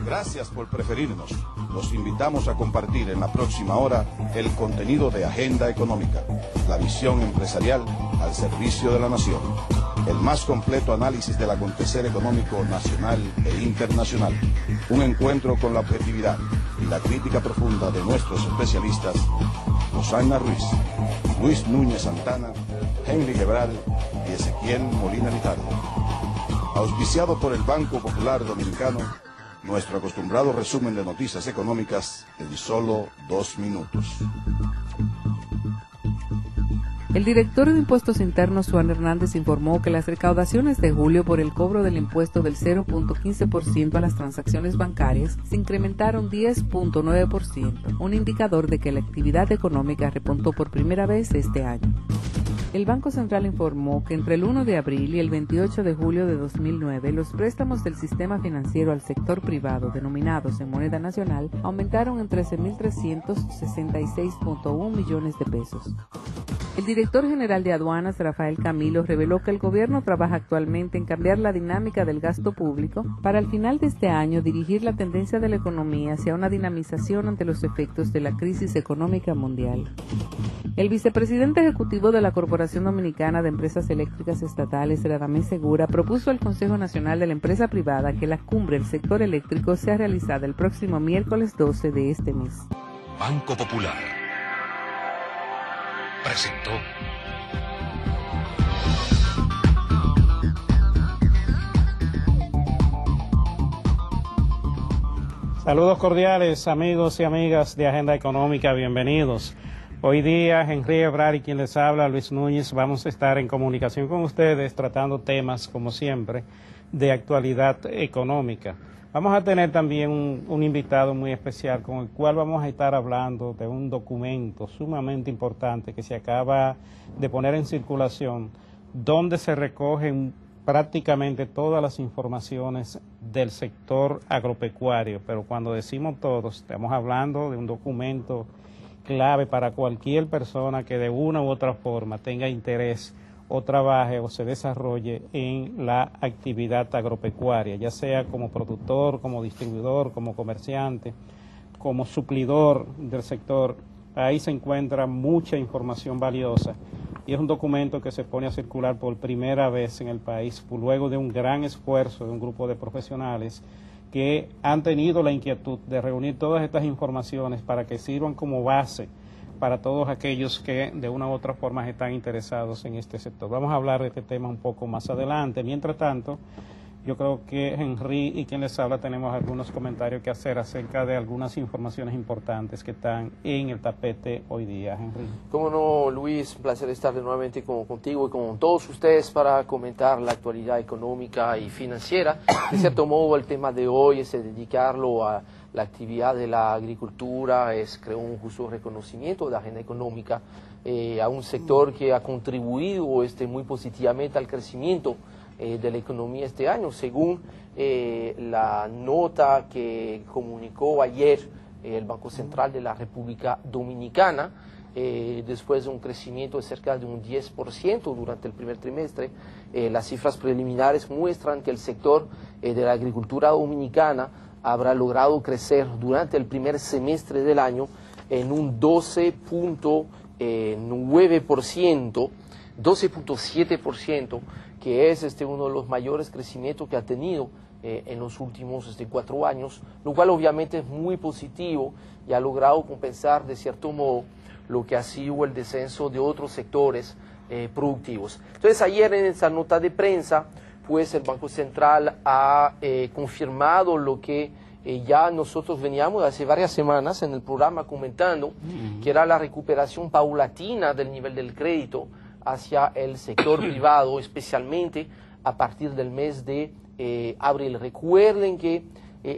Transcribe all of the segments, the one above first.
Gracias por preferirnos. Los invitamos a compartir en la próxima hora el contenido de Agenda Económica, la visión empresarial al servicio de la nación. El más completo análisis del acontecer económico nacional e internacional. Un encuentro con la objetividad y la crítica profunda de nuestros especialistas, Rosana Ruiz, Luis Núñez Santana, Henry Gebral y Ezequiel Molina Vital. Auspiciado por el Banco Popular Dominicano, nuestro acostumbrado resumen de noticias económicas en solo 2 minutos. El director de Impuestos Internos, Juan Hernández, informó que las recaudaciones de julio por el cobro del impuesto del 0.15% a las transacciones bancarias se incrementaron 10.9%, un indicador de que la actividad económica repuntó por primera vez este año. El Banco Central informó que entre el 1 de abril y el 28 de julio de 2009, los préstamos del sistema financiero al sector privado denominados en moneda nacional aumentaron en 13.366.1 millones de pesos. El director general de Aduanas, Rafael Camilo, reveló que el gobierno trabaja actualmente en cambiar la dinámica del gasto público para al final de este año dirigir la tendencia de la economía hacia una dinamización ante los efectos de la crisis económica mundial. El vicepresidente ejecutivo de la Corporación Dominicana de Empresas Eléctricas Estatales, Radamés Segura, propuso al Consejo Nacional de la Empresa Privada que la cumbre del sector eléctrico sea realizada el próximo miércoles 12 de este mes. Banco Popular presentó Saludos cordiales, amigos y amigas de Agenda Económica, bienvenidos. Hoy día, Henry Gebral y quien les habla, Luis Núñez, vamos a estar en comunicación con ustedes tratando temas, como siempre, de actualidad económica. Vamos a tener también un invitado muy especial con el cual vamos a estar hablando de un documento sumamente importante que se acaba de poner en circulación, donde se recogen prácticamente todas las informaciones del sector agropecuario, pero cuando decimos todos, estamos hablando de un documento clave para cualquier persona que de una u otra forma tenga interés o trabaje o se desarrolle en la actividad agropecuaria, ya sea como productor, como distribuidor, como comerciante, como suplidor del sector. Ahí se encuentra mucha información valiosa y es un documento que se pone a circular por primera vez en el país luego de un gran esfuerzo de un grupo de profesionales que han tenido la inquietud de reunir todas estas informaciones para que sirvan como base para todos aquellos que de una u otra forma están interesados en este sector. Vamos a hablar de este tema un poco más adelante. Mientras tanto, yo creo que Henry y quien les habla tenemos algunos comentarios que hacer acerca de algunas informaciones importantes que están en el tapete hoy día. Henry. Cómo no, Luis, un placer estar nuevamente contigo y con todos ustedes para comentar la actualidad económica y financiera. De cierto modo, el tema de hoy es dedicarlo a la actividad de la agricultura, es creo un justo reconocimiento de la agenda económica a un sector que ha contribuido muy positivamente al crecimiento de la economía este año, según la nota que comunicó ayer el Banco Central de la República Dominicana, después de un crecimiento de cerca de un 10% durante el primer trimestre. Las cifras preliminares muestran que el sector de la agricultura dominicana habrá logrado crecer durante el primer semestre del año en un 12.9%, 12.7%, que es uno de los mayores crecimientos que ha tenido en los últimos 4 años, lo cual obviamente es muy positivo y ha logrado compensar de cierto modo lo que ha sido el descenso de otros sectores productivos. Entonces ayer en esa nota de prensa, pues el Banco Central ha confirmado lo que ya nosotros veníamos hace varias semanas en el programa comentando, que era la recuperación paulatina del nivel del crédito hacia el sector privado, especialmente a partir del mes de abril. Recuerden que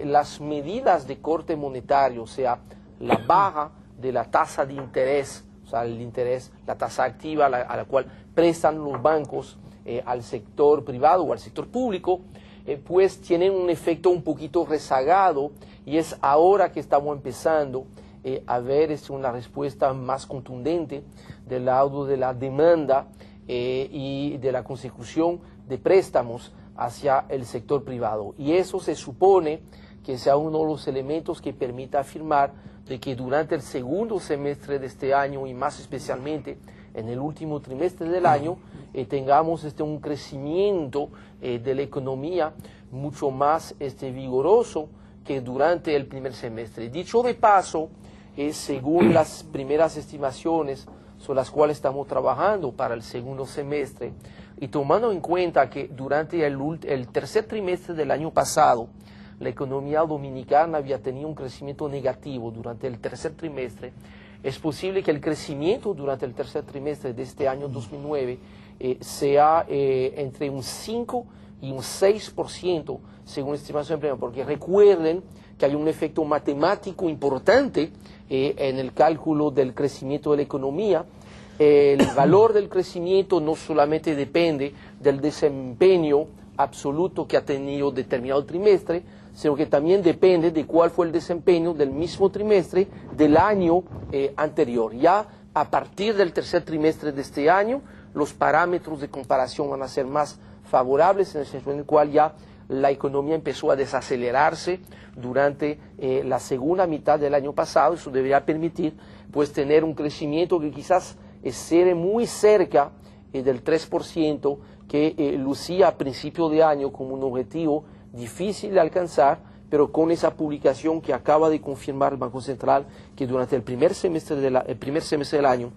las medidas de corte monetario, o sea, la baja de la tasa de interés, o sea, el interés, la tasa activa a la cual prestan los bancos al sector privado o al sector público, pues tienen un efecto un poquito rezagado, y es ahora que estamos empezando a ver una respuesta más contundente del lado de la demanda y de la consecución de préstamos hacia el sector privado. Y eso se supone que sea uno de los elementos que permita afirmar de que durante el segundo semestre de este año y más especialmente en el último trimestre del año tengamos un crecimiento de la economía mucho más vigoroso que durante el primer semestre. Dicho de paso, según las primeras estimaciones sobre las cuales estamos trabajando para el segundo semestre, y tomando en cuenta que durante el tercer trimestre del año pasado, la economía dominicana había tenido un crecimiento negativo durante el tercer trimestre, es posible que el crecimiento durante el tercer trimestre de este año 2009 sea entre un 5 y un 6%, según estimación previa, porque recuerden que hay un efecto matemático importante en el cálculo del crecimiento de la economía. El valor del crecimiento no solamente depende del desempeño absoluto que ha tenido determinado trimestre, sino que también depende de cuál fue el desempeño del mismo trimestre del año anterior. Ya a partir del tercer trimestre de este año, los parámetros de comparación van a ser más favorables, en el sentido en el cual ya la economía empezó a desacelerarse durante la segunda mitad del año pasado. Eso debería permitir pues tener un crecimiento que quizás esté muy cerca del 3% que lucía a principio de año como un objetivo difícil de alcanzar, pero con esa publicación que acaba de confirmar el Banco Central, que durante el primer semestre del año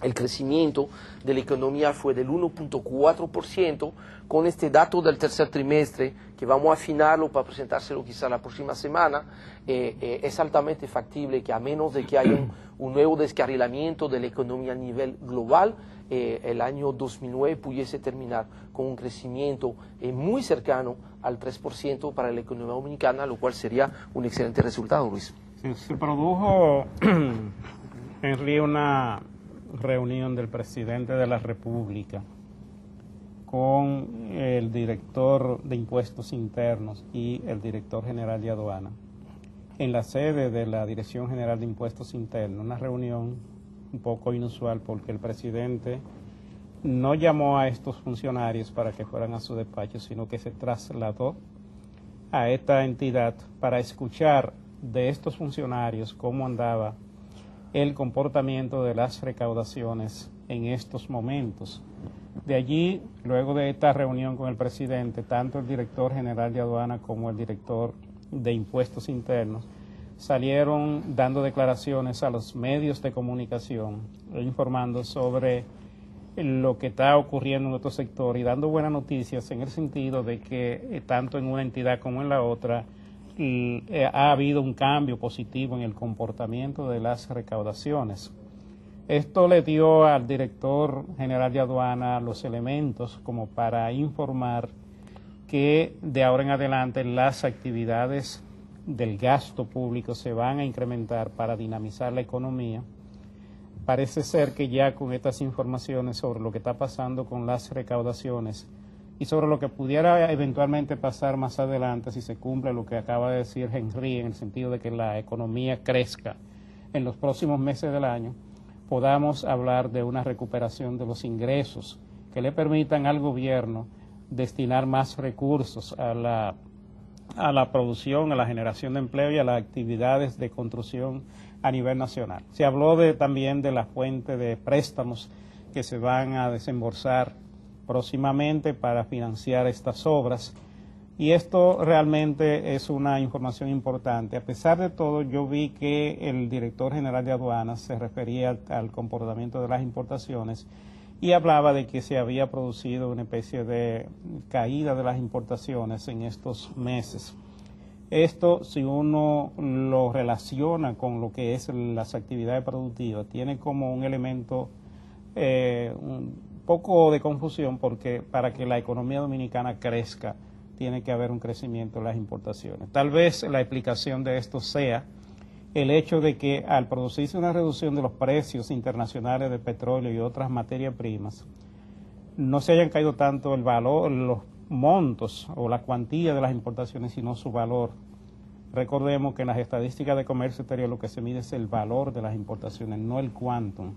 el crecimiento de la economía fue del 1.4%, con este dato del tercer trimestre, que vamos a afinarlo para presentárselo quizá la próxima semana, es altamente factible que a menos de que haya un nuevo descarrilamiento de la economía a nivel global, el año 2009 pudiese terminar con un crecimiento muy cercano al 3% para la economía dominicana, lo cual sería un excelente resultado, Luis. Sí, se produjo, Henry, una reunión del presidente de la República con el director de Impuestos Internos y el director general de Aduana en la sede de la Dirección General de Impuestos Internos, una reunión un poco inusual porque el presidente no llamó a estos funcionarios para que fueran a su despacho, sino que se trasladó a esta entidad para escuchar de estos funcionarios cómo andaba el comportamiento de las recaudaciones en estos momentos. De allí, luego de esta reunión con el presidente, tanto el director general de Aduana como el director de Impuestos Internos salieron dando declaraciones a los medios de comunicación, informando sobre lo que está ocurriendo en nuestro sector y dando buenas noticias en el sentido de que tanto en una entidad como en la otra ha habido un cambio positivo en el comportamiento de las recaudaciones. Esto le dio al director general de Aduana los elementos como para informar que de ahora en adelante las actividades del gasto público se van a incrementar para dinamizar la economía. Parece ser que ya con estas informaciones sobre lo que está pasando con las recaudaciones y sobre lo que pudiera eventualmente pasar más adelante si se cumple lo que acaba de decir Henry en el sentido de que la economía crezca en los próximos meses del año, podamos hablar de una recuperación de los ingresos que le permitan al gobierno destinar más recursos a la producción, a la generación de empleo y a las actividades de construcción a nivel nacional. Se habló también de la fuente de préstamos que se van a desembolsar próximamente para financiar estas obras, y esto realmente es una información importante. A pesar de todo, yo vi que el director general de Aduanas se refería al comportamiento de las importaciones y hablaba de que se había producido una especie de caída de las importaciones en estos meses. Esto, si uno lo relaciona con lo que es las actividades productivas, tiene como un elemento un poco de confusión, porque para que la economía dominicana crezca tiene que haber un crecimiento en las importaciones. Tal vez la explicación de esto sea el hecho de que al producirse una reducción de los precios internacionales de petróleo y otras materias primas, no se hayan caído tanto el valor, los montos o la cuantía de las importaciones, sino su valor. Recordemos que en las estadísticas de comercio exterior lo que se mide es el valor de las importaciones, no el quantum.